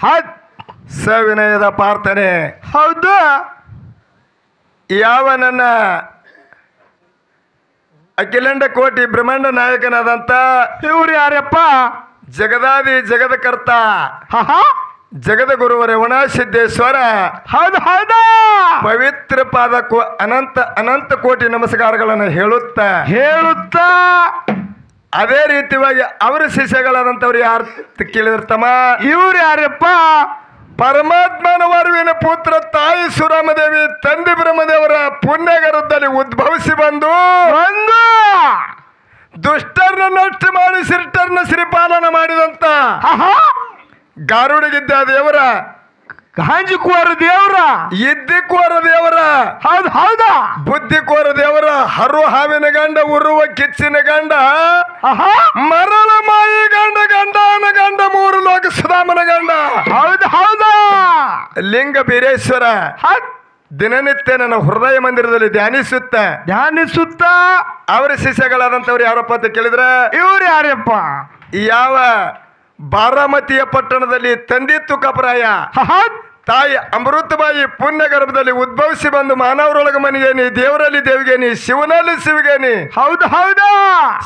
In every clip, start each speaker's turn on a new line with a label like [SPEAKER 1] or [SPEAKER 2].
[SPEAKER 1] ಹೌದ್
[SPEAKER 2] ಸವಿನಯದ ಪ್ರಾರ್ಥನೆ.
[SPEAKER 1] ಹೌದು.
[SPEAKER 2] ಯಾವ ನನ್ನ ಅಖಿಲಾಂಡ ಕೋಟಿ ಬ್ರಹ್ಮಾಂಡ ನಾಯಕನಾದಂತ
[SPEAKER 1] ಇವ್ರು ಯಾರಪ್ಪ?
[SPEAKER 2] ಜಗದಾದಿ ಜಗದಕರ್ತ ಜಗದ ಗುರುವರೇ ಸಿದ್ದೇಶ್ವರ.
[SPEAKER 1] ಹೌದು ಹೌದಾ.
[SPEAKER 2] ಪವಿತ್ರ ಪಾದಕ್ಕೂ ಅನಂತ ಅನಂತ ಕೋಟಿ ನಮಸ್ಕಾರಗಳನ್ನು ಹೇಳುತ್ತಾ ಅದೇ ರೀತಿಯಾಗಿ ಅವರ ಶಿಷ್ಯಗಳಾದಂಥವ್ರು ಯಾರು ಕೇಳಿರ್ತಮ್ಮ?
[SPEAKER 1] ಇವ್ರು ಯಾರಪ್ಪ?
[SPEAKER 2] ಪರಮಾತ್ಮನ ವರುವಿನ ಪುತ್ರ ತಾಯಿ ಸುರಾಮದೇವಿ ತಂದೆ ಬ್ರಹ್ಮದೇವರ ಪುಣ್ಯಗರದಲ್ಲಿ ಉದ್ಭವಿಸಿ ಬಂದು ದುಷ್ಟರನ್ನ ನಷ್ಟ ಮಾಡಿ ಶಿಷ್ಟರನ್ನ ಶ್ರೀಪಾಲನ ಮಾಡಿದಂತ ಗಾರುಡಿಗಿದ್ದ ದೇವರ
[SPEAKER 1] ಗಾಂಜಿಕೋರ ದೇವರ
[SPEAKER 2] ಇದ್ದಿಕೋರ ದೇವರ
[SPEAKER 1] ಹೌದು ಹೌದಾ.
[SPEAKER 2] ಬುದ್ಧಿಕೋರ ದೇವರ ಹರು ಹಾವಿನ ಗಂಡ ಉರುವ ಕಿಚ್ಚಿನ ಗಂಡ ಮರಳ ಮಾಯಿ ಗಂಡ ಗಂಡನ ಗಂಡ ಮೂರು ಲೋಕ ಸುಧಾಮನ ಗಂಡ
[SPEAKER 1] ಹೌದು ಹೌದಾ.
[SPEAKER 2] ಲಿಂಗ ಬೀರೇಶ್ವರ ದಿನನಿತ್ಯ ನನ್ನ ಹೃದಯ ಮಂದಿರದಲ್ಲಿ ಧ್ಯಾನಿಸುತ್ತ ಅವರ ಶಿಷ್ಯಗಳಾದಂಥವ್ರು ಯಾರಪ್ಪ ಅಂತ ಕೇಳಿದ್ರೆ
[SPEAKER 1] ಇವ್ರು ಯಾರಪ್ಪ?
[SPEAKER 2] ಯಾವ ಬಾರಾಮತಿಯ ಪಟ್ಟಣದಲ್ಲಿ ತಂದೆ ತುಕಪ್ರಾಯ ತಾಯಿ ಅಮೃತಬಾಯಿ ಪುಣ್ಯ ಗರ್ಭದಲ್ಲಿ ಉದ್ಭವಿಸಿ ಬಂದು ಮಾನವರೊಳಗ ಮನಿಗೇನಿ, ದೇವರಲ್ಲಿ ದೇವಿಗೇನಿ, ಶಿವನಲ್ಲಿ ಶಿವಗೇನಿ.
[SPEAKER 1] ಹೌದು ಹೌದಾ.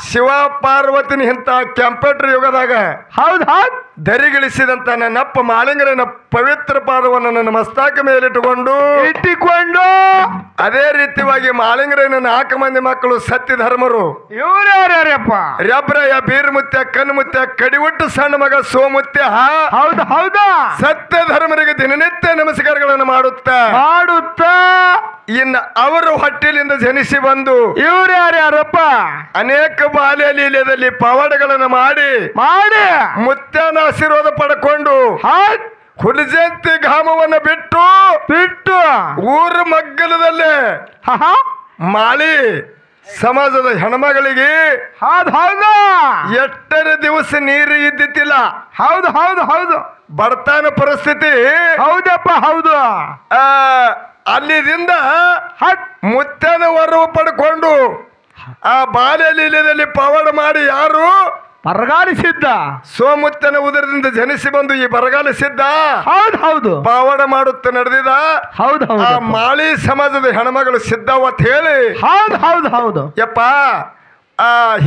[SPEAKER 2] ಶಿವ ಪಾರ್ವತಿನ ಇಂಥ ಕಂಪ್ಯೂಟರ್ ಯುಗದಾಗ
[SPEAKER 1] ಹೌದು ಹೌದು
[SPEAKER 2] ಧರಿಗಿಳಿಸಿದಂತ ನನ್ನಪ್ಪ ಮಾಳಿಂಗರನ ಪವಿತ್ರ ಪಾದವನ್ನು ನನ್ನ ಮಸ್ತಾಕ ಮೇಲಿಟ್ಟುಕೊಂಡು ಅದೇ ರೀತಿಯಾಗಿ ಮಾಳಿಂಗರನ 4 ಮಂದಿ ಮಕ್ಕಳು ಸತ್ಯ ಧರ್ಮರು.
[SPEAKER 1] ಇವ್ರು ಯಾರ್ಯಾರಪ್ಪ?
[SPEAKER 2] ರಬ್ರಯ್ಯ, ಬೀರ್ಮುತ್ಯ, ಕನ್ಮುತ್ಯ, ಕಡಿವುಟ್ಟು ಸಣ್ಣ ಮಗ ಸೋಮುತ್ಯ.
[SPEAKER 1] ಹೌದು ಹೌದಾ.
[SPEAKER 2] ಸತ್ಯ ಧರ್ಮರಿಗೆ ದಿನನಿತ್ಯ ನಮಸ್ಕಾರಗಳನ್ನು ಮಾಡುತ್ತಾ ಇನ್ನು ಅವರು ಹೊಟ್ಟೆಲಿಂದ ಜನಿಸಿ ಬಂದು
[SPEAKER 1] ಇವ್ರು ಯಾರ್ಯಾರಪ್ಪ?
[SPEAKER 2] ಅನೇಕ ಬಾಲ್ಯ ಲೀಲೆಯಲ್ಲಿ ಪವಾಡಗಳನ್ನು ಮಾಡಿ ಮುತ್ಯನ ಆಶೀರ್ವಾದ ಪಡ್ಕೊಂಡು ಹುಲಿಜಂತಿ ಘಾಮವನ್ನು ಬಿಟ್ಟು ಊರ ಮಗ್ಗಲದಲ್ಲೇ ಮಾಳಿ ಸಮಾಜದ ಹೆಣ್ಮಗಳಿಗೆ ಎಷ್ಟರ ದಿವಸ ನೀರು ಇದ್ದಿತ್ತಿಲ್ಲ.
[SPEAKER 1] ಹೌದು ಹೌದು ಹೌದು.
[SPEAKER 2] ಬಡತನ ಪರಿಸ್ಥಿತಿ.
[SPEAKER 1] ಹೌದಪ್ಪ ಹೌದು.
[SPEAKER 2] ಅಲ್ಲಿದಿಂದ ಮುತ್ತನ ವರವು ಪಡ್ಕೊಂಡು ಆ ಬಾಲ್ಯ ಲೀಲೆಯಲ್ಲಿ ಪವಾಡ ಮಾಡಿ ಯಾರು
[SPEAKER 1] ಬರಗಾಲ ಸಿದ್ಧ
[SPEAKER 2] ಸೋಮುತ್ತನ ಉದರದಿಂದ ಜನಿಸಿ ಬಂದು ಈ ಬರಗಾಲ ಸಿದ್ಧ
[SPEAKER 1] ಹೌದು ಹೌದು
[SPEAKER 2] ಪವಾಡ ಮಾಡುತ್ತ ನಡೆದಿದ
[SPEAKER 1] ಹೌದು ಹೌದು.
[SPEAKER 2] ಆ ಮಾಳಿ ಸಮಾಜದ ಹೆಣ್ಮಗಳು ಸಿದ್ಧವತ್ ಹೇಳಿ
[SPEAKER 1] ಹೌದು ಹೌದು ಹೌದು.
[SPEAKER 2] ಯಪ್ಪ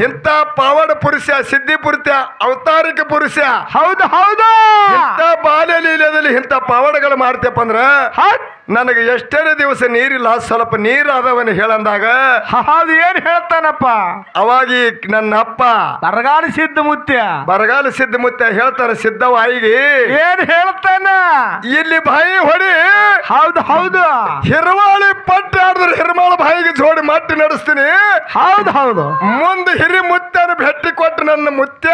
[SPEAKER 2] ಇಂಥ ಪಾವಡ ಪುರುಷ, ಸಿದ್ಧಿ ಪುರುಷ, ಅವತಾರಿಕ ಪುರುಷ.
[SPEAKER 1] ಹೌದು ಹೌದು.
[SPEAKER 2] ಇಂಥ ಬಾಲ್ಯ ಲೀಲೆಯಲ್ಲಿ ಇಂಥ ಪಾವಡಗಳು ಮಾಡ್ತೇಪ್ಪ ಅಂದ್ರ ನನಗೆ ಎಷ್ಟೇ ದಿವಸ ನೀರಿಲ್ಲ, ಸ್ವಲ್ಪ ನೀರಾದವನು ಹೇಳಂದಾಗ
[SPEAKER 1] ಏನ್ ಹೇಳ್ತಾನಪ್ಪ?
[SPEAKER 2] ಅವಾಗಿ ನನ್ನ ಅಪ್ಪ
[SPEAKER 1] ಬರಗಾಲ
[SPEAKER 2] ಸಿದ್ಧ ಮುತ್ಯ ಹೇಳ್ತಾರ ಸಿದ್ಧವಾಯಿಗೆ
[SPEAKER 1] ಏನ್ ಹೇಳ್ತಾನ?
[SPEAKER 2] ಇಲ್ಲಿ ಬಾಯಿ ಹೊಡಿ.
[SPEAKER 1] ಹೌದು ಹೌದು.
[SPEAKER 2] ಹಿರವಾಳಿ ಪಟ್ಟ ಆಡಿದ್ರೆ ಹಿರಮಾಳ ಬಾಯಿಗೆ ಜೋಡಿ ಮಟ್ಟಿ ನಡೆಸ್ತೀನಿ.
[SPEAKER 1] ಹೌದು ಹೌದು.
[SPEAKER 2] ಮುಂದೆ ಹಿರಿ ಮುತ್ಯನ ಭೇಟಿ ಕೊಟ್ಟು ನನ್ನ ಮುತ್ಯ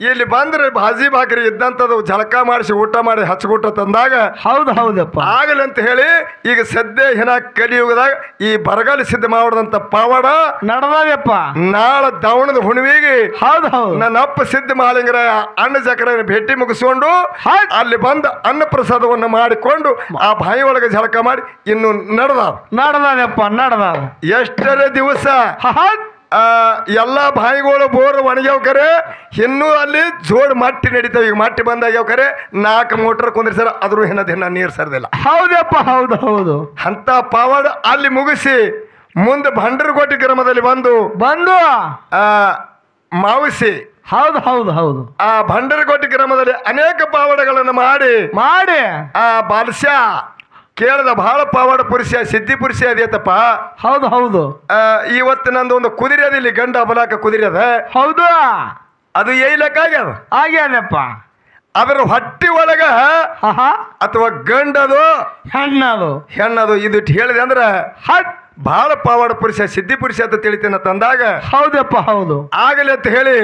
[SPEAKER 2] ಇಲ್ಲಿ ಬಂದ್ರೆ ಭಾಜಿ ಬಾಕರಿ ಇದ್ದಂಥದ್ದು ಜಳಕ ಮಾಡಿಸಿ ಊಟ ಮಾಡಿ ಹಚ್ಚಗುಟ್ಟ ತಂದಾಗ
[SPEAKER 1] ಹೌದು ಹೌದಪ್ಪ
[SPEAKER 2] ಆಗಲಿ ಅಂತ ಹೇಳಿ ಈಗ ಸದ್ಯ ಹಿನ ಕಲಿಯುಗದಾಗ ಈ ಬರಗಾಲ ಸಿದ್ಧ ಮಾಡಿದಂತ ಪವಾಡ
[SPEAKER 1] ನಡೆದಪ್ಪ.
[SPEAKER 2] ನಾಳೆ ದಾವಣದ ಹುಣ್ಣಿಮೆಗೆ
[SPEAKER 1] ಹೌದು ಹೌದು
[SPEAKER 2] ನನ್ನ ಅಪ್ಪ ಸಿದ್ಧ ಮಾಲಿಂಗರ ಅಣ್ಣ ಚಕ್ರನ ಭೇಟಿ ಮುಗಿಸ್ಕೊಂಡು ಅಲ್ಲಿ ಬಂದ ಅನ್ನ ಪ್ರಸಾದವನ್ನು ಮಾಡಿಕೊಂಡು ಆ ಬಾಯಿ ಒಳಗೆ ಜಳಕ ಮಾಡಿ ಇನ್ನು
[SPEAKER 1] ನಡೆದಪ್ಪ.
[SPEAKER 2] ಎಷ್ಟರ ದಿವಸ ಎಲ್ಲಾ ಬಾಯಿಗಳು ಬೋರ್ ಒಣಗ್ಯಾವ್ಕರೆ ಇನ್ನೂ ಅಲ್ಲಿ ಜೋಡ್ ಮಟ್ಟಿ ನಡೀತಾವ. ಈಗ ಮಟ್ಟಿ ಬಂದಾಗ್ಯಾವ್ಕರೆ 4 ಮೋಟರ್ ಕುಂದ್ರಿಸಾರ ಅದ್ರೂ ದಿನ ನೀರು ಸರ್ದಿಲ್ಲ.
[SPEAKER 1] ಹೌದಪ್ಪ ಹೌದು ಹೌದು.
[SPEAKER 2] ಅಂತ ಪವಾಡ ಅಲ್ಲಿ ಮುಗಿಸಿ ಮುಂದೆ ಭಂಡರಗೋಟಿ ಗ್ರಾಮದಲ್ಲಿ ಬಂದು ಮಾವಿಸಿ
[SPEAKER 1] ಹೌದು ಹೌದು ಹೌದು.
[SPEAKER 2] ಆ ಭಂಡರಗೋಟಿ ಗ್ರಾಮದಲ್ಲಿ ಅನೇಕ ಪಾವಡಗಳನ್ನು ಮಾಡಿ ಆ ಬಾಲ್ಸ್ಯ ಕೇಳದ ಬಹಳ ಪಾವಾಡ ಪುರುಷ, ಸಿದ್ಧಿ ಪುರುಷ ಅದೇತಪ್ಪ.
[SPEAKER 1] ಹೌದು ಹೌದು.
[SPEAKER 2] ಇವತ್ತು ನಂದು ಒಂದು ಕುದುರೆ ಅದ, ಇಲ್ಲಿ ಗಂಡ ಅಬಲಾಕ ಕುದುರೆ ಅದ.
[SPEAKER 1] ಹೌದು.
[SPEAKER 2] ಅದು
[SPEAKER 1] ಆಗ್ಯಾದಪ್ಪ.
[SPEAKER 2] ಅದರ ಹೊಟ್ಟಿ ಒಳಗ ಅಥವಾ ಗಂಡದು ಹೆಣ್ಣದು ಇದು ಹೇಳಿದೆ ಅಂದ್ರ ಬಹಳ ಪಾವಾಡ ಪುರುಷ, ಸಿದ್ಧಿ ಪುರುಷ ಅಂತ ತಿಳಿತೇನ ತಂದಾಗ
[SPEAKER 1] ಹೌದಪ್ಪ ಹೌದು.
[SPEAKER 2] ಆಗಲಿ ಅಂತ ಹೇಳಿ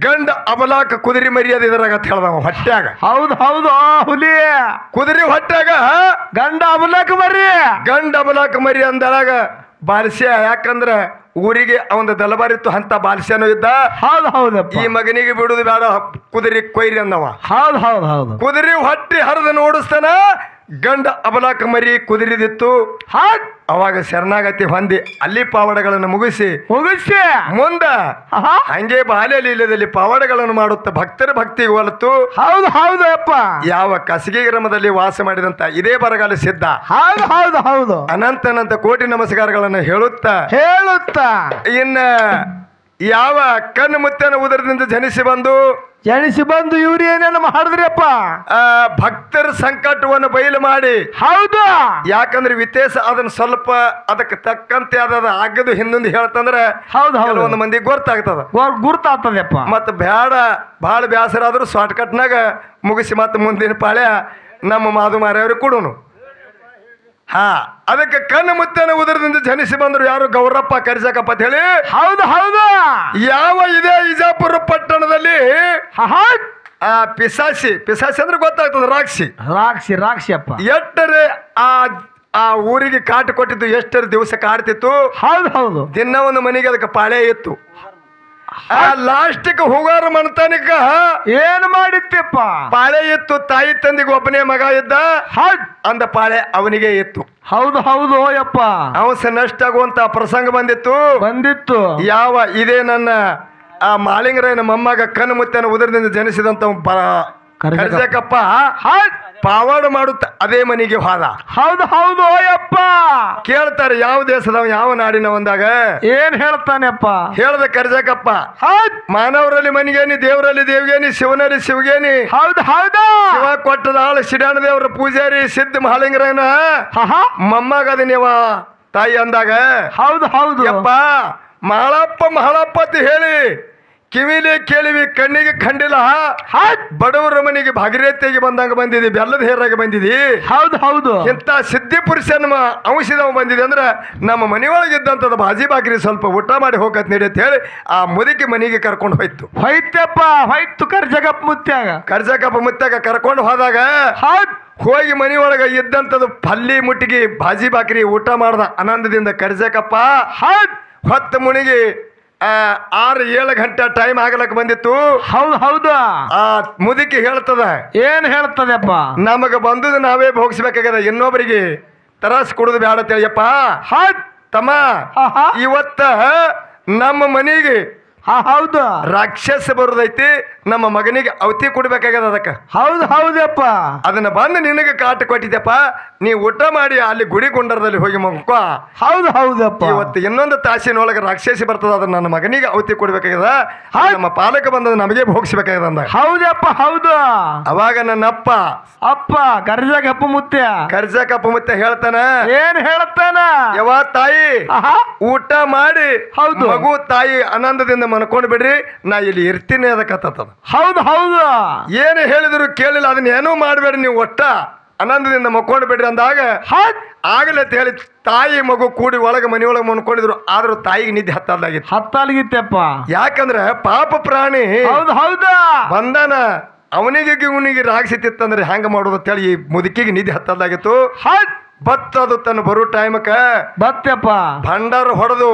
[SPEAKER 2] ಗಂಡ ಅಬಲಾಕ ಕುದುರೆ ಮರ್ಯಾದ ಇದ್ರಾಗ ಅಂತ ಹೇಳ್ದವ ಹೊಟ್ಟ್ಯಾಗ.
[SPEAKER 1] ಹೌದು ಹೌದು. ಹುಲಿ
[SPEAKER 2] ಕುದುರೆ ಹೊಟ್ಟ್ಯಾಗ
[SPEAKER 1] ಗಂಡ ಅಬಲಾಕ ಮರಿ ಅಂದಾಗ ಬಾಲ್ಸ್ಯ. ಯಾಕಂದ್ರ ಊರಿಗೆ ಅವಂದ ದಲಬಾರಿತ್ತು ಅಂತ ಬಾಲ್ಸ್ಯನೂ ಇದ್ದ. ಹೌದು ಹೌದಪ್ಪ.
[SPEAKER 2] ಈ ಮಗನಿಗೆ ಬಿಡುದು ಬೇಡ, ಕುದುರೆ ಕೊಯ್ರಿ ಅಂದವ.
[SPEAKER 1] ಹೌದು ಹೌದು ಹೌದು.
[SPEAKER 2] ಕುದುರೆ ಹೊಟ್ಟಿ ಹರಿದು ನೋಡಿಸ್ತಾನ, ಗಂಡ ಅಬಲಾಕ ಮರಿ ಕುದುರಿದಿತ್ತು. ಅವಾಗ ಶರಣಾಗತಿ ಹೊಂದಿ ಅಲ್ಲಿ ಪಾವಡಗಳನ್ನು ಮುಗಿಸಿ ಮುಂದ ಹಂಗೆ ಬಾಲ್ಯ ಲೀಲದಲ್ಲಿ ಪಾವಡಗಳನ್ನು ಮಾಡುತ್ತ ಭಕ್ತರ ಭಕ್ತಿ ಹೊಲತು.
[SPEAKER 1] ಹೌದು ಹೌದು ಅಪ್ಪ.
[SPEAKER 2] ಯಾವ ಕಸಗಿ ಗ್ರಾಮದಲ್ಲಿ ವಾಸ ಮಾಡಿದಂತ ಇದೇ ಬರಗಾಲ ಸಿದ್ಧ.
[SPEAKER 1] ಹೌದು ಹೌದು ಹೌದು.
[SPEAKER 2] ಅನಂತ ಕೋಟಿ ನಮಸ್ಕಾರಗಳನ್ನು ಹೇಳುತ್ತಾ ಇನ್ನ ಯಾವ ಕಣ್ಣು ಮುತ್ತನ ಉದರದಿಂದ ಜನಿಸಿ ಬಂದು
[SPEAKER 1] ಇವ್ರು ಏನೇನು ಮಾಡಿದ್ರಪ್ಪ,
[SPEAKER 2] ಭಕ್ತರ ಸಂಕಟವನ್ನು ಬಯಲು ಮಾಡಿ.
[SPEAKER 1] ಹೌದು.
[SPEAKER 2] ಯಾಕಂದ್ರೆ ವಿತೇಶ ಅದನ್ನ ಸ್ವಲ್ಪ ಅದಕ್ಕೆ ತಕ್ಕಂತೆ ಅದ ಆಗದು ಹಿಂದೊಂದು ಹೇಳ್ತಂದ್ರೆ
[SPEAKER 1] ಹೌದು ಹೌದು
[SPEAKER 2] ಒಂದು ಮಂದಿ
[SPEAKER 1] ಗುರ್ತಾಗ್ತದಪ್ಪ.
[SPEAKER 2] ಮತ್ತ ಬ್ಯಾಡ ಬಹಳ ಬ್ಯಾಸರ ಆದ್ರೂ ಶಾರ್ಟ್ ಕಟ್ನಾಗ ಮುಗಿಸಿ ಮತ್ತೆ ಮುಂದಿನ ಪಾಳ್ಯ ನಮ್ಮ ಮಾದು ಮಾರ್ಯವ್ರಿಗೆ ಕೊಡೋನು. ಅದಕ್ಕೆ ಕಣ್ಣು ಮುತ್ತನ ಉದರದಿಂದ ಜನಿಸಿ ಬಂದ್ರು ಯಾರು? ಗೌರಪ್ಪ ಕರಿಸಕಪ್ಪ ಅಂತ ಹೇಳಿ.
[SPEAKER 1] ಹೌದು ಹೌದು.
[SPEAKER 2] ಯಾವ ಇದೆ ಇಜಾಪುರ ಪಟ್ಟಣದಲ್ಲಿ ಪಿಸಾಸಿ ಅಂದ್ರೆ ಗೊತ್ತಾಗ್ತದ,
[SPEAKER 1] ರಾಕ್ಷಿ ಅಪ್ಪ.
[SPEAKER 2] ಎಷ್ಟರೆ ಆ ಊರಿಗೆ ಕಾಟ ಕೊಟ್ಟಿದ್ದು, ಎಷ್ಟರ ದಿವಸ ಕಾಡ್ತಿತ್ತು.
[SPEAKER 1] ಹೌದು ಹೌದು.
[SPEAKER 2] ದಿನ ಒಂದು ಮನೆಗೆ ಅದಕ್ಕೆ ಪಾಳೆ ಇತ್ತು. ಲಾಸ್ಟಿಕ್ ಹೋಗಾರ ಮನತನಿಕ
[SPEAKER 1] ಏನ್ ಮಾಡಿತ್ತಪ್ಪ?
[SPEAKER 2] ಪಾಳೆ ಇತ್ತು. ತಾಯಿ ತಂದಿಗೆ ಒಬ್ಬನೇ ಮಗ ಇದ್ದ. ಅಂದ ಪಾಳೆ ಅವನಿಗೆ ಇತ್ತು.
[SPEAKER 1] ಹೌದು ಹೌದು ಯಪ್ಪ.
[SPEAKER 2] ಅವಸ ನಷ್ಟ ಆಗುವಂತ ಪ್ರಸಂಗ ಬಂದಿತ್ತು. ಯಾವ ಇದೇ ನನ್ನ ಆ ಮಾಳಿಂಗರಾಯನ ಮೊಮ್ಮಗ ಕಣ್ಣು ಮುತ್ತನ ಉದರದಿಂದ ಜನಿಸಿದಂತ ಕರಿಸಕಪ್ಪ ಪಾವಾಡ ಮಾಡುತ್ತ ಅದೇ ಮನೆಗೆ ಹೋದ.
[SPEAKER 1] ಹೌದು ಹೌದು ಯಪ್ಪ.
[SPEAKER 2] ಕೇಳ್ತಾರೆ ಯಾವ ದೇಶದವ ಯಾವ ನಾಡಿನ ಒಂದಾಗ
[SPEAKER 1] ಏನ್ ಹೇಳ್ತಾನೆಪ್ಪ?
[SPEAKER 2] ಹೇಳ್ದ ಕರಿಸಕಪ್ಪ, ಮಾನವರಲ್ಲಿ ಮನಿಗೇನಿ, ದೇವರಲ್ಲಿ ದೇವ್ಗೇನಿ, ಶಿವನಲ್ಲಿ ಶಿವಗೇನಿ.
[SPEAKER 1] ಹೌದು ಹೌದು.
[SPEAKER 2] ಶಿವ ಕೊಟ್ಟದ ಆಳು ಶಿಡಾಣ ದೇವರ ಪೂಜಾರಿ ಸಿದ್ಧ ಮಹಾಲಿಂಗರಾಯನ ಮೊಮ್ಮಗ ನೀವ ತಾಯಿ ಅಂದಾಗ.
[SPEAKER 1] ಹೌದು ಹೌದು
[SPEAKER 2] ಯಪ್ಪ ಮಹಾಳಪ್ಪ ಅಂತ ಹೇಳಿ ಕಿವಿಲೆ ಕೇಳಿವಿ, ಕಣ್ಣಿಗೆ ಕಂಡಿಲ್ಲ. ಬಡವರ ಮನೆಗೆ ಭಾಗೀರಥಿಗೆ ಬಂದಂಗ ಬಂದಿದಿ, ಬೆಲ್ಲದ ಹೇರಾಗ ಬಂದಿದಿ.
[SPEAKER 1] ಹೌದು ಹೌದು.
[SPEAKER 2] ಇಂಥ ಸಿದ್ಧಿ ಪುರುಷನ ಅಂಶದವ ಬಂದಿದೆ ಅಂದ್ರೆ ನಮ್ಮ ಮನೆಯೊಳಗಿದ್ದಂಥದ್ದು ಬಾಜಿ ಬಾಗಿರಿ ಸ್ವಲ್ಪ ಊಟ ಮಾಡಿ ಹೋಗತ್ ನಡಿ ಅಂತ ಹೇಳಿ ಆ ಮುದುಕಿ ಮನೆಗೆ ಕರ್ಕೊಂಡು
[SPEAKER 1] ಹೋಯ್ತು
[SPEAKER 2] ಕರ್ಜಕಪ್ಪ ಮುತ್ಯಾಗ ಕರ್ಕೊಂಡು ಹೋದಾಗ ಹೋಗಿ ಮನೆಯೊಳಗ ಇದ್ದಂಥದ್ದು ಪಲ್ಲಿ ಮುಟ್ಟಿಗೆ ಬಾಜಿ ಬಾಕರಿ ಊಟ ಮಾಡ್ದ ಆನಂದದಿಂದ. ಕರ್ಜಕಪ್ಪ ಹೊತ್ತು ಮುಣಿಗಿ 6-7 ಗಂಟೆ ಟೈಮ್ ಆಗಲಕ್ಕೆ ಬಂದಿತ್ತು.
[SPEAKER 1] ಹೌದು ಹೌದು.
[SPEAKER 2] ಆ ಮುದುಕಿ ಹೇಳ್ತದ,
[SPEAKER 1] ಏನ್ ಹೇಳ್ತದಪ್ಪ?
[SPEAKER 2] ನಮಗ ಬಂದುದು ನಾವೇ ಭೋಗಿಸ್ಬೇಕಾಗ್ಯದ, ಇನ್ನೊಬ್ಬರಿಗೆ ತರಾಸ್ ಕೊಡುದು ಬೇಡ ತಿಳಿಯಪ್ಪ. ತಮ್ಮ ಇವತ್ತ ನಮ್ಮ ಮನೆಗೆ
[SPEAKER 1] ಹೌದು
[SPEAKER 2] ರಾಕ್ಷಸ ಬರುದೈತಿ, ನಮ್ಮ ಮಗನಿಗೆ ಅವತಿ ಕೊಡ್ಬೇಕಾಗ್ಯದ. ಅದಕ್ಕ
[SPEAKER 1] ಹೌದು ಹೌದಪ್ಪ.
[SPEAKER 2] ಅದನ್ನ ಬಂದು ನಿನಗೆ ಕಾಟ ಕೊಟ್ಟಿದ್ದಪ್ಪ, ನೀ ಊಟ ಮಾಡಿ ಅಲ್ಲಿ ಗುಡಿ ಗುಂಡರದಲ್ಲಿ ಹೋಗಿ ಮಗಕೋ.
[SPEAKER 1] ಹೌದು ಹೌದಪ್ಪ.
[SPEAKER 2] ಇವತ್ತು ಇನ್ನೊಂದು ತಾಸಿನೊಳಗೆ ರಾಕ್ಷಸಿ ಬರ್ತದ, ಅದನ್ನ ನನ್ನ ಮಗನಿಗೆ ಅವತಿ ಕೊಡ್ಬೇಕಾಗ್ಯದ, ನಮ್ಮ ಪಾಲಕ ಬಂದದ ನಮಗೆ ಭೋಗಿಸ್ಬೇಕಾಗ್ಯದ ಅಂದ.
[SPEAKER 1] ಹೌದಪ್ಪ ಹೌದು.
[SPEAKER 2] ಅವಾಗ ನನ್ನ ಅಪ್ಪ ಕರ್ಜಕಪ್ಪ ಮುತ್ಯ ಹೇಳ್ತಾನ,
[SPEAKER 1] ಏನ್ ಹೇಳ್ತಾನ?
[SPEAKER 2] ಯಾವ ತಾಯಿ ಊಟ ಮಾಡಿ
[SPEAKER 1] ಹೌದು
[SPEAKER 2] ಮಗು ತಾಯಿ ಆನಂದದಿಂದ ಮನ್ಕೊಂಡ್ ಬಿಡ್ರಿ, ನಾ ಇಲ್ಲಿ ಇರ್ತೀನಿ ಅದಕ್ಕತ್ತದ.
[SPEAKER 1] ಹೌದು ಹೌದು.
[SPEAKER 2] ಏನು ಹೇಳಿದ್ರು ಕೇಳಿಲ್ಲ, ಅದನ್ನ ಏನೂ ಮಾಡಬೇಡಿ, ನೀವು ಒಟ್ಟ ಆನಂದದಿಂದ ಮಕ್ಕೊಂಡು ಬಿಡ್ರಿ ಅಂದಾಗ ಆಗಲೇ ಅಂತ ಹೇಳಿ ತಾಯಿ ಮಗು ಕೂಡಿ ಒಳಗೆ ಮನೆಯೊಳಗೆ ಮನ್ಕೊಂಡಿದ್ರು. ಆದ್ರೂ ತಾಯಿಗೆ ನಿದ್ದೆ
[SPEAKER 1] ಹತ್ತಾಗಿತ್ತಪ್ಪ.
[SPEAKER 2] ಯಾಕಂದ್ರೆ ಪಾಪ ಪ್ರಾಣಿ
[SPEAKER 1] ಹೌದು ಹೌದು
[SPEAKER 2] ಬಂದಾನ, ಅವನಿಗೆ ಇವನಿಗೆ ರಾಗಿಸಿತ್ತಂದ್ರೆ ಹೆಂಗ ಮಾಡೋದು ಅಂತ ಹೇಳಿ ಈ ಮುದುಕಿಗೆ ನಿದ್ದೆ ಹತ್ತದಾಗಿತ್ತು. ಬತ್ತದು ತನ್ನ ಬರೋ ಟೈಮಕ್ಕ
[SPEAKER 1] ಬತ್ತಪ್ಪ
[SPEAKER 2] ಭಂಡಾರ ಹೊಡೆದು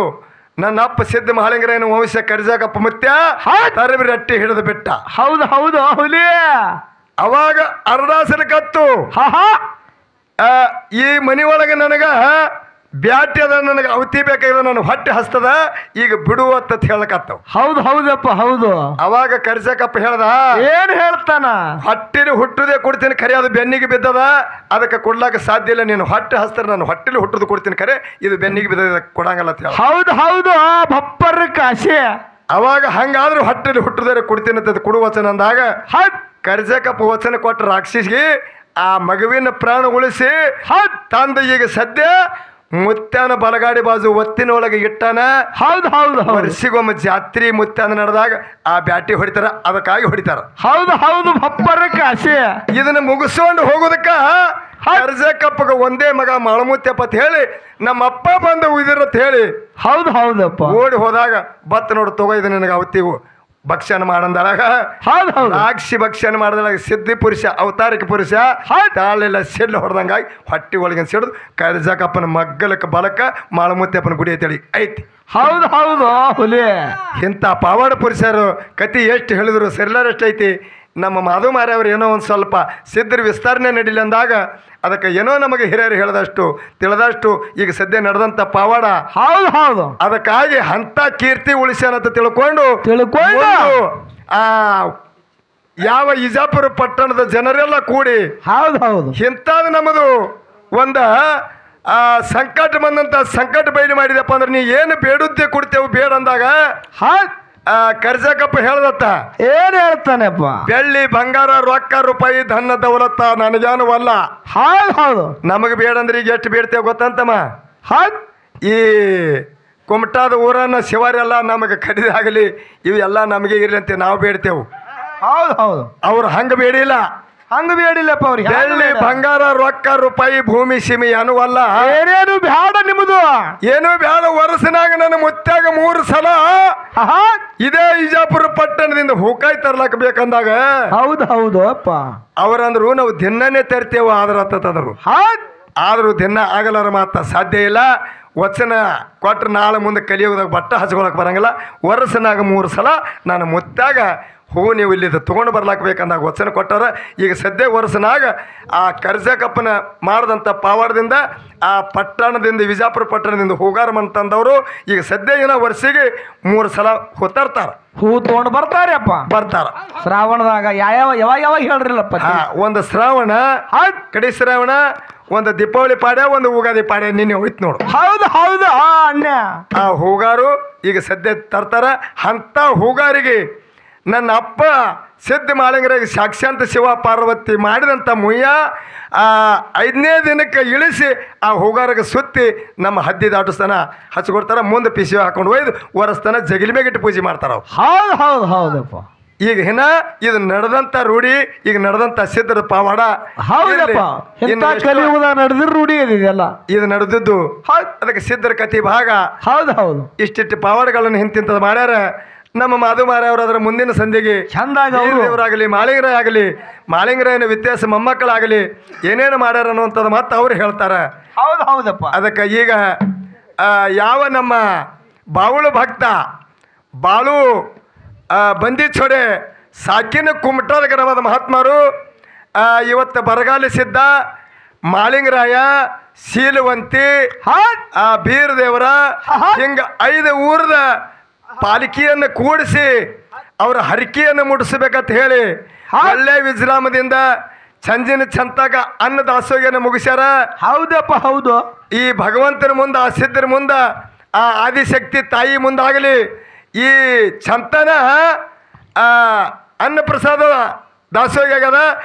[SPEAKER 2] ನನ್ನ ಅಪ್ಪ ಸಿದ್ಧ ಮಹಾಲಿಂಗರಾಯನ ವಂಶ ಕರಿಜಕಪ್ಪ ಮುತ್ಯ ತರಬಿ ರಟ್ಟಿ ಹಿಡಿದು ಬಿಟ್ಟ.
[SPEAKER 1] ಹೌದು ಹೌದು ಹುಲಿ.
[SPEAKER 2] ಅವಾಗ ಅರ್ಧಾಸನ ಕತ್ತು ಈ ಮನಿ ಒಳಗೆ ನನಗ ಬ್ಯಾಟಿ ಅದ, ನನಗೆ ಅವತಿ ಬೇಕಾಗಿದೆ, ನನ್ನ ಹೊಟ್ಟೆ ಹಸ್ತದ, ಈಗ ಬಿಡುವತ್ತ ಹೇಳಕತ್ತವ.
[SPEAKER 1] ಹೌದು ಹೌದಪ್ಪ ಹೌದು.
[SPEAKER 2] ಅವಾಗ ಕರಿಸಕಪ್ಪ ಹೇಳ್ದ,
[SPEAKER 1] ಏನ್ ಹೇಳ್ತಾನ?
[SPEAKER 2] ಹೊಟ್ಟಿಲಿ ಹುಟ್ಟುದೇ ಕೊಡ್ತೀನಿ ಖರೆ, ಅದು ಬೆನ್ನಿಗೆ ಬಿದ್ದದ, ಅದಕ್ಕೆ ಕೊಡ್ಲಾಕ ಸಾಧ್ಯ ಇಲ್ಲ. ನೀನು ಹೊಟ್ಟೆ ಹಸ್ತಾರ, ನಾನು ಹೊಟ್ಟಿಲಿ ಹುಟ್ಟುದು ಕೊಡ್ತೀನಿ ಖರೆ, ಇದು ಬೆನ್ನಿಗೆ ಬಿದ್ದದ ಕೊಡಂಗಲ್ಲ ಅಂತ ಹೇಳ.
[SPEAKER 1] ಹೌದು ಹೌದು ಬಪ್ಪರ್ ಕಾಶಿ.
[SPEAKER 2] ಅವಾಗ ಹಂಗಾದ್ರೂ ಹೊಟ್ಟಿಲಿ ಹುಟ್ಟುದೇ ಕೊಡ್ತೀನಿ ಅಂತ ಕೊಡು ವಚನ ಅಂದಾಗ ಕರಿಸಕಪ್ಪ ವಚನ ಕೊಟ್ಟ ರಾಕ್ಷಸಿಗೆ ಆ ಮಗುವಿನ ಪ್ರಾಣ ಉಳಿಸಿ ತಂದ ಈಗ ಸದ್ಯ ಮುತ್ಯಾನ ಬಲಗಾಡಿ ಬಾಜು ಒತ್ತಿನೊಳಗೆ ಇಟ್ಟಾನ.
[SPEAKER 1] ಹೌದು ಹೌದು.
[SPEAKER 2] ವರ್ಷಿಗೊಮ್ಮೆ ಜಾತ್ರಿ ಮುತ್ಯಾನ ನಡೆದಾಗ ಆ ಬ್ಯಾಟಿ ಹೊಡಿತಾರ, ಅದಕ್ಕಾಗಿ ಹೊಡಿತಾರ.
[SPEAKER 1] ಹೌದು ಹೌದು ಬಪ್ಪರ ಕಾಶಿ.
[SPEAKER 2] ಇದನ್ನ ಮುಗಿಸ್ಕೊಂಡು ಹೋಗೋದಕ್ಕ ಕರ್ಜಕಪ್ಪಗ ಒಂದೇ ಮಗ ಮಾಳಮುತ್ಯಪ್ಪ ಅಂತ ಹೇಳಿ ನಮ್ಮ ಅಪ್ಪ ಬಂದ ಉಯ್ದಿರತ್ ಹೇಳಿ.
[SPEAKER 1] ಹೌದು ಹೌದಪ್ಪ.
[SPEAKER 2] ಓಡಿ ಹೋದಾಗ ಬತ್ತ ನೋಡು ತಗೋ ಇದು ನಿನಗೆ ಅವತ್ತಿವು ಭಕ್ಷಣ ಮಾಡಂದಾಗ ರಾಕ್ಷಿ ಭಕ್ಷಣ ಮಾಡಿದಾಗ ಸಿದ್ಧಿ ಪುರುಷ ಅವತಾರಿಕ ಪುರುಷ ತಾಳೆಲ್ಲ ಸಿಡ್ಲು ಹೊಡೆದಂಗಾಗಿ ಹೊಟ್ಟಿ ಒಳಗಿನ ಸಿಡಿದು ಕರಿಜಕಪ್ಪನ ಮಗ್ಗಲಕ್ಕ ಬಲಕ್ಕ ಮಾಳಮುತ್ಯಪ್ಪನ ಗುಡಿ ಐತಿ ಐತಿ.
[SPEAKER 1] ಹೌದು ಹೌದು ಹುಲಿ.
[SPEAKER 2] ಇಂಥ ಪಾವಾಡ ಪುರುಷರು ಕತಿ ಎಷ್ಟು ಹೇಳಿದ್ರು ಸರಿಲಾರಷ್ಟು ಐತಿ. ನಮ್ಮ ಮಾಧು ಮಾರ್ಯವರು ಏನೋ ಒಂದು ಸ್ವಲ್ಪ ಸಿದ್ಧರ ವಿಸ್ತರಣೆ ನಡೀಲಿ ಅಂದಾಗ ಅದಕ್ಕೆ ಏನೋ ನಮಗೆ ಹಿರಿಯರು ಹೇಳಿದಷ್ಟು ತಿಳಿದಷ್ಟು ಈಗ ಸದ್ಯ ನಡೆದಂಥ ಪವಾಡ
[SPEAKER 1] ಹೌದು ಹೌದು
[SPEAKER 2] ಅದಕ್ಕಾಗಿ ಅಂತ ಕೀರ್ತಿ ಉಳಿಸ್ಯಾನಂತ ತಿಳ್ಕೊಂಡು
[SPEAKER 1] ತಿಳ್ಕೊಂಡು
[SPEAKER 2] ಆ ಯಾವ ಇಜಾಪುರ ಪಟ್ಟಣದ ಜನರೆಲ್ಲ ಕೂಡಿ
[SPEAKER 1] ಹೌದು ಹೌದು
[SPEAKER 2] ಇಂಥದ್ದು ನಮ್ಮದು ಒಂದು ಸಂಕಟ ಬಂದಂತ ಸಂಕಟ ಬಯಲು ಮಾಡಿದಪ್ಪ ಅಂದ್ರೆ ನೀ ಏನು ಬೇಡುತ್ತೆ ಕೊಡ್ತೇವೆ ಬೇಡ ಅಂದಾಗ ಕರ್ಜಕಪ್ಪ ಹೇಳ್ದತ್ತ
[SPEAKER 1] ಏನ್ ಹೇಳ್ತಾನೆಪ್ಪ?
[SPEAKER 2] ಬೆಳ್ಳಿ ಬಂಗಾರ ರೊಕ್ಕ ರೂಪಾಯಿ ಧನ ದೌಲತ್ತ ನನಗೇನವಲ್ಲ.
[SPEAKER 1] ಹೌದು ಹೌದು
[SPEAKER 2] ನಮಗೆ ಬೇಡಂದ್ರೆ ಈಗ ಎಷ್ಟು ಬೇಡ್ತೇವೆ ಗೊತ್ತಂತಮ್ಮ? ಈ ಕುಮಟಾದ ಊರನ್ನ ಶಿವರೆಲ್ಲ ನಮಗೆ ಕಡಿದಾಗಲಿ ಇವೆಲ್ಲ ನಮಗೆ ಇರ್ಲಿ ಅಂತ ನಾವು ಬೇಡ್ತೇವೆ.
[SPEAKER 1] ಹೌದು ಹೌದು
[SPEAKER 2] ಅವ್ರು ಹಂಗ ಬೇಡಿಲ್ಲ,
[SPEAKER 1] ಹಂಗ ಬೇಡಿಲ್ಲಪ್ಪ ಅವ್ರಿಗೆ.
[SPEAKER 2] ಬೆಳ್ಳಿ ಬಂಗಾರ ರೊಕ್ಕ ರೂಪಾಯಿ ಭೂಮಿ ಸೀಮಿ ಅನ್ನುವಲ್ಲ,
[SPEAKER 1] ಏನೇನು ಬ್ಯಾಡ ನಿಮ್ಮದು,
[SPEAKER 2] ಏನು ಬ್ಯಾಡ. ವರ್ಷನಾಗ ನನ್ನ ಮುತ್ಯಾಗ 3 ಸಲ ಇದೇ ಇಜಾಪುರ ಪಟ್ಟಣದಿಂದ ಹೂಕಾಯಿ ತರ್ಲಾಕ ಬೇಕಂದಾಗ
[SPEAKER 1] ಹೌದು ಹೌದು ಅಪ್ಪ
[SPEAKER 2] ಅವರಂದ್ರು ನಾವು ದಿನನೇ ತರ್ತೇವೆ ಆದ್ರತ್ತದ್ರು. ಆದ್ರೂ ದಿನ ಆಗಲಾರ ಮಾತ್ರ ಸಾಧ್ಯ ಇಲ್ಲ. ವಚನ ಕೊಟ್ರೆ ನಾಳೆ ಮುಂದೆ ಕಲಿಯೋದಾಗ ಬಟ್ಟ ಹಚ್ಕೊಳಕ್ ಬರಂಗಿಲ್ಲ. ವರ್ಷನಾಗ 3 ಸಲ ನಾನು ಮುತ್ಯಾಗ ಹೂ ನೀವು ಇಲ್ಲಿ ತೊಗೊಂಡು ಬರ್ಲಾಕಬೇಕಂದಾಗ ವಚನ ಕೊಟ್ಟಾರ. ಈಗ ಸದ್ಯ ವರ್ಷನಾಗ ಆ ಕರ್ಜಕಪ್ಪನ ಮಾಡಿದಂಥ ಪಾವಾಡದಿಂದ ಆ ಪಟ್ಟಣದಿಂದ ವಿಜಾಪುರ ಪಟ್ಟಣದಿಂದ ಹೂಗಾರ ಅಂತಂದವರು ಈಗ ಸದ್ಯ ಏನೋ ವರ್ಷಿಗೆ 3 ಸಲ ಹೊತ್ತಾರ್ತಾರ,
[SPEAKER 1] ಹೂ ತೊಗೊಂಡು ಬರ್ತಾರೆ ಅಪ್ಪ.
[SPEAKER 2] ಬರ್ತಾರ
[SPEAKER 1] ಶ್ರಾವಣದಾಗ ಯಾವ ಯಾವಾಗ ಯಾವಾಗ ಹೇಳ್ರಿಲ್ಲಪ್ಪ?
[SPEAKER 2] ಒಂದು ಶ್ರಾವಣ, ಕಡಿ ಶ್ರಾವಣ, ಒಂದು ದೀಪಾವಳಿ ಪಾಡ್ಯ, ಒಂದು ಉಗಾದಿ ಪಾಡ್ಯ ನಿನ್ನೆ ಹೋಯ್ತು ನೋಡು.
[SPEAKER 1] ಹೌದು ಹೌದು ಅಣ್ಣ. ಆ
[SPEAKER 2] ಹೂಗಾರು ಈಗ ಸದ್ಯ ತರ್ತಾರ. ಅಂಥ ಹೂಗಾರಿಗೆ ನನ್ನ ಅಪ್ಪ ಸಿದ್ಧ ಮಾಳಿಂಗರಾಗ ಸಾಕ್ಷಾಂತ ಶಿವ ಪಾರ್ವತಿ ಮಾಡಿದಂಥ ಮುಯ್ಯ 5ನೇ ದಿನಕ್ಕೆ ಇಳಿಸಿ ಆ ಹೂಗಾರಿಗೆ ಸುತ್ತಿ ನಮ್ಮ ಹದ್ದಿ ದಾಟಿಸ್ತಾನ ಹಚ್ಕೊಡ್ತಾರ. ಮುಂದೆ ಪಿಸಿವೆ ಹಾಕೊಂಡು ಒಯ್ದು ಒರೆಸ್ತಾನ, ಜಗಿಲಿ ಮೇಗಿಟ್ಟು ಪೂಜೆ ಮಾಡ್ತಾರ.
[SPEAKER 1] ಹೌದು ಹೌದು ಹೌದಪ್ಪ.
[SPEAKER 2] ಈಗ ಹಿನ ಇದು ನಡೆದಂಥ ರೂಢಿ, ಈಗ ನಡೆದಂಥ ಸಿದ್ಧರ ಪಾವಾಡ.
[SPEAKER 1] ಹೌದಪ್ಪ, ಕಲಿಯುವುದ ನಡೆದಿರ ರೂಢಿ ಇದೆಯಲ್ಲ,
[SPEAKER 2] ಇದು ನಡೆದಿದ್ದು ಅದಕ್ಕೆ ಸಿದ್ಧರ ಕಥೆ ಭಾಗ.
[SPEAKER 1] ಹೌದು ಹೌದು.
[SPEAKER 2] ಇಷ್ಟಿಟ್ಟು ಪಾವಾಡಗಳನ್ನು ಹಿಂತಿಂತದ ಮಾಡ್ಯಾರ. ನಮ್ಮ ಮಾಧು ಮಾರ್ಯವರು ಅದರ ಮುಂದಿನ ಸಂಧಿಗೆ ಚಂದಾಗಲಿ ಮಾಳಿಂಗರಾಯ ಆಗಲಿ, ಮಾಳಿಂಗರಾಯನ ವ್ಯತ್ಯಾಸ ಮೊಮ್ಮಕ್ಕಳಾಗಲಿ ಏನೇನು ಮಾಡ್ಯಾರ ಅನ್ನುವಂಥದ್ದು ಮತ್ತೆ ಅವ್ರು ಹೇಳ್ತಾರೆ.
[SPEAKER 1] ಹೌದು ಹೌದಪ್ಪ.
[SPEAKER 2] ಅದಕ್ಕೆ ಈಗ ಯಾವ ನಮ್ಮ ಬಾವುಳು ಭಕ್ತ ಬಾಳು ಬಂದಿಚೋಡೆ ಸಾಕಿನ ಕುಮಟಾದ ಗ್ರಾಮದ ಮಹಾತ್ಮರು ಇವತ್ತು ಬರಗಾಲಿಸಿದ್ದ ಮಾಳಿಂಗರಾಯ, ಶೀಲವಂತಿ, ಬೀರದೇವರ ಹಿಂಗ 5 ಊರದ ಪಾಲಿಕೆಯನ್ನು ಕೂಡಿಸಿ ಅವರ ಹರಿಕೆಯನ್ನು ಮುಡಿಸ್ಬೇಕಂತ ಹೇಳಿ ಒಳ್ಳೆ ವಿಶ್ರಾಮದಿಂದ ಸಂಜಿನ ಚಂತಾಗ ಅನ್ನ ದಾಸೋಗಿಯನ್ನು ಮುಗಿಸ್ಯಾರ.
[SPEAKER 1] ಹೌದಪ್ಪ ಹೌದು. ಈ
[SPEAKER 2] ಭಗವಂತನ ಮುಂದೆ, ಆ ಸಿದ್ಧರ ಮುಂದೆ, ಆ ಆದಿಶಕ್ತಿ ತಾಯಿ ಮುಂದಾಗಲಿ ಈ ಚಂತನ ಅನ್ನ ಪ್ರಸಾದ ದಾಸೋಗಿ ಆಗ್ಯದ.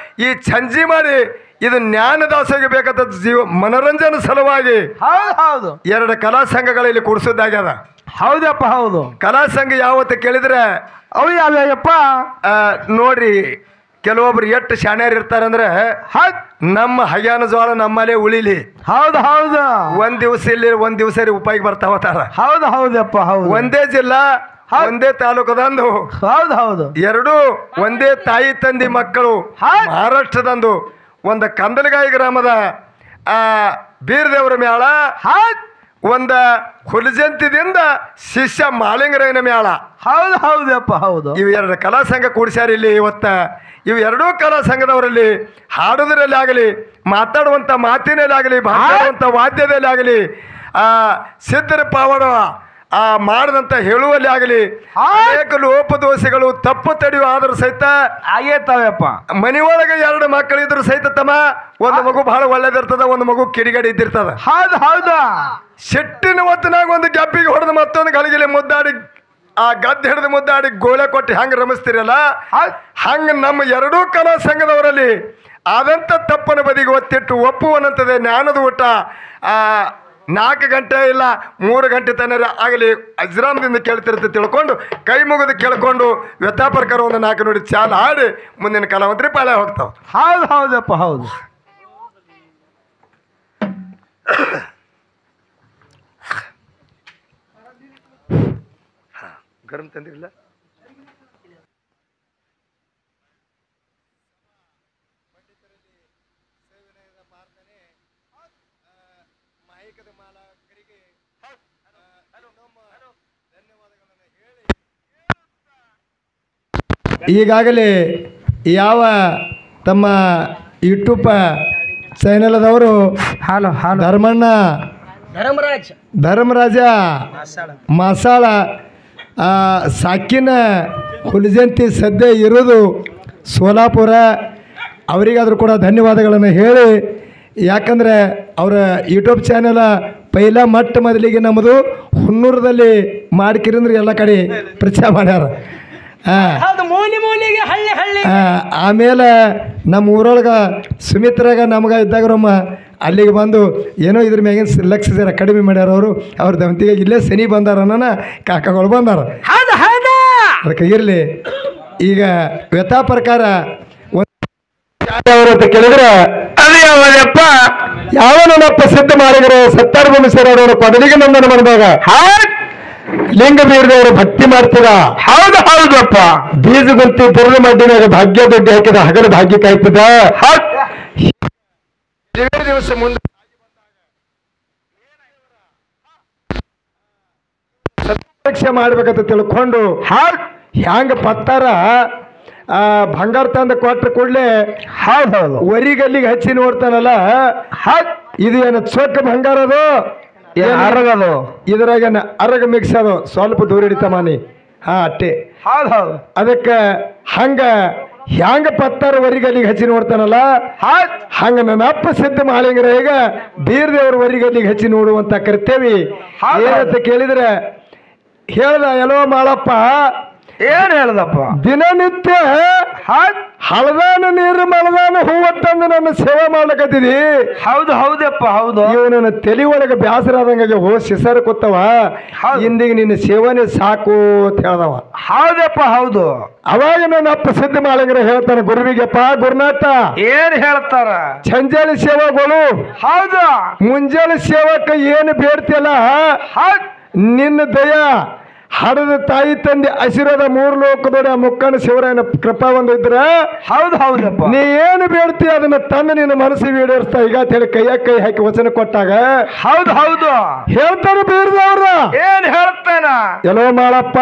[SPEAKER 2] ಈ ಸಂಜಿ ಮಾಡಿ ಇದು ಜ್ಞಾನ ದಾಸೋಗಿ ಬೇಕಂತ ಜೀವ ಮನೋರಂಜನೆ ಸಲುವಾಗಿ
[SPEAKER 1] ಹೌದು
[SPEAKER 2] 2 ಕಲಾ ಸಂಘಗಳು ಇಲ್ಲಿ ಕೂಡಿಸೋದಾಗ್ಯದ.
[SPEAKER 1] ಹೌದಪ್ಪ ಹೌದು.
[SPEAKER 2] ಕಲಾ ಸಂಘ ಯಾವತ್ತು ಕೇಳಿದ್ರೆ
[SPEAKER 1] ಅವು ಯಾವ್ಯಾವಪ್ಪ
[SPEAKER 2] ನೋಡ್ರಿ, ಕೆಲವೊಬ್ರು ಎಷ್ಟು ಶಾಣ್ಯರು ಇರ್ತಾರಂದ್ರೆ ನಮ್ಮ ಹಗ್ಯಾನ ಜೋಳ ನಮ್ಮಲ್ಲೇ ಉಳಿಲಿ.
[SPEAKER 1] ಹೌದು ಹೌದು.
[SPEAKER 2] ಒಂದ್ ದಿವಸ ಇಲ್ಲಿ, ಒಂದ್ ದಿವಸ ಉಪಾಯ ಬರ್ತಾವತಾರ.
[SPEAKER 1] ಹೌದು ಹೌದಪ್ಪ ಹೌದು.
[SPEAKER 2] ಒಂದೇ ಜಿಲ್ಲಾ, ಒಂದೇ ತಾಲೂಕದಂದು.
[SPEAKER 1] ಹೌದು ಹೌದು.
[SPEAKER 2] 2 ಒಂದೇ ತಾಯಿ ತಂದಿ ಮಕ್ಕಳು ಮಹಾರಾಷ್ಟ್ರದಂದು ಒಂದು ಕಂದಲಗಾಯಿ ಗ್ರಾಮದ ಬೀರದೇವರ ಮೇಳ, ಒಂದು ಹುಲಜಂತಿದಿಂದ ಶಿಷ್ಯ ಮಾಳಿಂಗರಾಯನ ಮೇಳ.
[SPEAKER 1] ಹೌದು ಹೌದಪ್ಪ ಹೌದು.
[SPEAKER 2] ಇವು 2 ಕಲಾ ಸಂಘ ಕೂಡಿಸ್ಯಾರ ಇಲ್ಲಿ ಇವತ್ತ. ಇವು 2 ಕಲಾ ಸಂಘದವರಲ್ಲಿ ಹಾಡೋದ್ರಲ್ಲಿ ಆಗಲಿ, ಮಾತಾಡುವಂಥ ಮಾತಿನಲ್ಲಿ ಆಗಲಿ, ಮಾತಾಡುವಂಥ ವಾದ್ಯದಲ್ಲಿ ಆಗಲಿ, ಸಿದ್ಧರ ಪಾವಡ ಮಾಡಿದಂಥ ಹೇಳುವಲ್ಲಿ ಆಗಲಿ ಅನೇಕ ಲೋಪದೋಷಗಳು ತಪ್ಪು ತಡೆಯುವ ಆದರೂ ಸಹಿತ
[SPEAKER 1] ಆಗೇತಾವಪ್ಪ.
[SPEAKER 2] ಮನೆಯೊಳಗೆ 2 ಮಕ್ಕಳಿದ್ರು ಸಹಿತ ತಮ್ಮ ಒಂದು ಮಗು ಬಹಳ ಒಳ್ಳೇದಿರ್ತದ, ಒಂದು ಮಗು ಕಿಡಿಗಡಿ ಇದ್ದಿರ್ತದ.
[SPEAKER 1] ಹೌದು ಹೌದು.
[SPEAKER 2] ಸಿಟ್ಟಿನ ಹೊತ್ತಿನಾಗ ಒಂದು ಗಪ್ಪಿಗೆ ಹೊಡೆದು ಮತ್ತೊಂದು ಗಳಿಗೆಲೆ ಮುದ್ದಾಡಿ ಆ ಗದ್ದೆ ಹಿಡಿದು ಮುದ್ದಾಡಿ ಗೋಳೆ ಕೊಟ್ಟು ಹೆಂಗೆ ರಮಿಸ್ತಿರಲ್ಲ, ಹಂಗೆ ನಮ್ಮ 2 ಕಲಾ ಸಂಘದವರಲ್ಲಿ ಆದಂಥ ತಪ್ಪನ ಬದಿಗೆ ಒತ್ತಿಟ್ಟು ಒಪ್ಪುವನಂತದೆ ಜ್ಞಾನದ ಊಟ 4 ಗಂಟೆ ಇಲ್ಲ 3 ಗಂಟೆ ತನಕ ಆಗಲಿ ಅಜ್ರಾಮದಿಂದ ಕೇಳ್ತಿರುತ್ತೆ ತಿಳ್ಕೊಂಡು ಕೈ ಮುಗಿದು ಕೇಳ್ಕೊಂಡು ವ್ಯಥಾಪರ್ಕರ ಒಂದು 4 ನುಡಿ ಚಾಲ ಆಡಿ ಮುಂದಿನ ಕಲಾವಂತರಿ ಪಾಳೆ ಹೋಗ್ತಾವ.
[SPEAKER 1] ಹೌದು ಹೌದಪ್ಪ ಹೌದು.
[SPEAKER 2] ಗರಂ ತಂದಿರಲಿಲ್ಲ.
[SPEAKER 1] ಈಗಾಗಲೇ
[SPEAKER 2] ಯಾವ ತಮ್ಮ ಯೂಟ್ಯೂಬ್ ಚಾನೆಲ್ದವರು
[SPEAKER 1] ಹಾಲು ಹಾಲು
[SPEAKER 2] ಧರ್ಮಣ್ಣ ಧರ್ಮರಾಜ ಮಸಾಳ ಸಾಕಿನ ಹುಲಿಜಂತಿ ಸದ್ಯ ಇರೋದು ಸೋಲಾಪುರ, ಅವರಿಗಾದರೂ ಕೂಡ ಧನ್ಯವಾದಗಳನ್ನು ಹೇಳಿ, ಯಾಕಂದರೆ ಅವರ ಯೂಟ್ಯೂಬ್ ಚಾನೆಲ ಪೈಲ ಮೊದಲಿಗೆ ನಮ್ಮದು ಹುನ್ನೂರದಲ್ಲಿ ಮಾಡ್ಕಿರಂದ್ರೆ ಎಲ್ಲ ಕಡೆ ಪ್ರಚಾರ ಮಾಡ್ಯಾರ. ಆಮೇಲೆ ನಮ್ಮ ಊರೊಳಗೆ ಸುಮಿತ್ರಾಗ ನಮ್ಗೆ ಇದ್ದಾಗ್ರಮ್ಮ ಅಲ್ಲಿಗೆ ಬಂದು ಏನೋ ಇದ್ರ ಮ್ಯಾಗಿನ ಲಕ್ಷ ಜರ ಕಡಿಮೆ ಮಾಡ್ಯಾರ ಅವರು. ಅವ್ರ ದಂತಿಗೆ ಇಲ್ಲೇ ಶನಿ ಬಂದಾರ ಅನ್ನೋಣ ಕಾಕಗಳು ಬಂದಾರ. ಅದಕ್ಕೆ ಇರಲಿ. ಈಗ ವ್ಯಥಾ ಪ್ರಕಾರ ಅಂತ ಕೇಳಿದ್ರೆ ಅದು ಯಾವಪ್ಪ ಯಾವನಪ್ಪ ಸಿದ್ಧ ಮಾಡಿದ್ರೆ ಸತ್ತಾರ ಭೂಮಿಸರವರು ಪದವಿಗೆ ನಂದನ ಬಂದಾಗ ಲಿಂಗ ಬೀರದವರು ಭಕ್ತಿ ಮಾಡ್ತೀರ. ಹೌದು ಹೌದಪ್ಪ. ಬೀಜ ಗುಂತಿ ಬುರ್ರ ಮಡ್ಡಿನಾಗ ಭಾಗ್ಯ ದುಡ್ಡು ಹಾಕಿದ ಹಗಲು ಭಾಗ್ಯ ಕಾಯ್ತದ. ದಿವಸ ಮುಂದೆ ಪರೀಕ್ಷೆ ಮಾಡ್ಬೇಕಂತ ತಿಳ್ಕೊಂಡು ಹ್ಯಾಂಗ ಪತ್ತಾರ ಬಂಗಾರ ತಂದ ಕೊಟ್ಟ ಕೂಡಲೇ ಹೌದು ವರಿಗಲ್ಲಿಗೆ ಹಚ್ಚಿ ನೋಡ್ತಾನಲ್ಲ, ಇದು ಏನು ಚೊಕ್ಕ ಬಂಗಾರ ಅದು ಅರಗದು, ಇದ್ರಾಗ ಅರಗ ಮಿಕ್ಸ್ ಅದು, ಸ್ವಲ್ಪ ದೂರ ಹಿಡಿತಮಾನಿ. ಅಟ್ಟೆ ಹೌದು ಹೌದು. ಅದಕ್ಕೆ ಹ್ಯಾಂಗ ಪತ್ತಾರ ವರಿಗಲ್ಲಿಗೆ ಹಚ್ಚಿ ನೋಡ್ತಾನಲ್ಲ, ಹಂಗ ನನ್ನ ಅಪ್ಪ ಸಿದ್ಧ ಮಾಳಿಂಗರ ಈಗ ಬೀರ್ದೇವ್ರ ವರಿಗಲ್ಲಿಗೆ ಹಚ್ಚಿ ನೋಡುವಂತ ಕರ್ತೇವಿ. ಏನಂತ ಕೇಳಿದ್ರೆ ಹೇಳ್ದ, ಎಲ್ಲೋ ಮಾಳಪ್ಪ ಏನ್ ಹೇಳ್ದಪ್ಪ, ದಿನನಿತ್ಯ ಹಳದಾನ ನೀರು ಮಲದಾನ ಹೂವ ತಂದು ನನ್ನ ಸೇವೆ ಮಾಡ್ಲಕತ್ತಿದಿ. ಹೌದು ಹೌದಪ್ಪ ಹೌದು. ಇವು ನನ್ನ ತಲೆ ಒಳಗೆ ಬೇಸರ ಆದಂಗೆ ಸಿಸರ್ ಕೂತವ, ಇಂದಿಗೆ ನಿನ್ನ ಸೇವನೆ ಸಾಕು ಅಂತ ಹೇಳ್ದವ. ಹೌದಪ್ಪ ಹೌದು. ಅವಾಗ ನನ್ನ ಅಪ್ಪ ಸಿದ್ಧ ಮಾಳಿಂಗರ ಹೇಳ್ತಾನೆ ಗುರುವಿಗೆಪ್ಪ, ಗುರುನಾಥ ಏನ್ ಹೇಳ್ತಾರ, ಸಂಜಾಳಿ ಸೇವೆಗಳು ಹೌದು, ಮುಂಜಾನೆ ಸೇವಕ ಏನು ಬೇಡ್ತಿಯಲ್ಲ ನಿನ್ನ ದಯ ಹಡದ ತಾಯಿ ತಂದೆ ಆಶೀರ್ವಾದ 3 ಲೋಕದೊಡೆ ಆ ಮುಕ್ಕನ ಶಿವರಾಯನ ಕೃಪಾ ಒಂದು ಇದ್ರ ಹೌದು ಹೌದಪ್ಪ, ನೀ ಏನು ಬೇಡ್ತಿ ಅದನ್ನ ತಂದು ನಿನ್ನ ಮನಸ್ಸಿಗೆ ಈಡೇರಿಸ್ತಾ ಈಗ ಅಂತ ಹೇಳಿ ಕೈಯಾಗ ಕೈ ಹಾಕಿ ವಚನ ಕೊಟ್ಟಾಗ ಹೌದು ಹೌದು ಹೇಳ್ತಾರ ಬೀರ್ದವ್ರ. ಏನ್ ಹೇಳ್ತಾನ, ಎಲ್ಲೋ ಮಾಳಪ್ಪ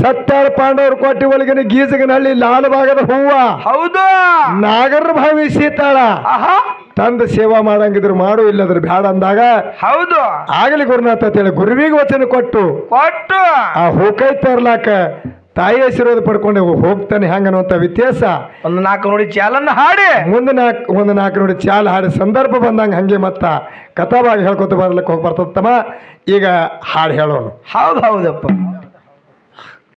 [SPEAKER 2] ಸತ್ತಾಳ ಪಾಂಡವ್ರ ಕೋಟಿ ಒಳಗಿನ ಗೀಜಗನಹಳ್ಳಿ ಲಾಲ್ ಭಾಗದ ಹೂವ ಹೌದು, ನಾಗರ ಭಾವಿ ಸೀತಾಳ ತಂದು ಸೇವಾ ಮಾಡಂಗಿದ್ರು ಮಾಡು, ಇಲ್ಲದ್ರ ಬ್ಯಾಡ ಅಂದಾಗ ಹೌದು ಆಗಲಿ ಗುರುನಾಥ ಅಂತ ಹೇಳಿ ಗುರುವಿಗೆ ವಚನ ಕೊಟ್ಟು ಆ ಹೂಕೈ ತರ್ಲಾಕ ತಾಯಿ ಆಶೀರ್ವಾದ ಪಡ್ಕೊಂಡು ಹೋಗ್ತಾನೆ. ಹಂಗನ್ನುವಂತ ವ್ಯತ್ಯಾಸ ಒಂದು 4 ನೋಡಿ ಚಾಲನ್ನ ಹಾಡಿ ಮುಂದೆ ಒಂದು 4 ನೋಡಿ ಚಾಲ ಹಾಡಿ ಸಂದರ್ಭ ಬಂದಂಗ ಹಂಗೆ ಮತ್ತ ಕಥಾವಾಗಿ ಹೇಳ್ಕೊತ ಬರ್ಲಿಕ್ಕೆ ಹೋಗಿ ಬರ್ತದಮ್ಮ. ಈಗ ಹಾಡು ಹೇಳೋನು. ಹೌದು ಹೌದಪ್ಪ.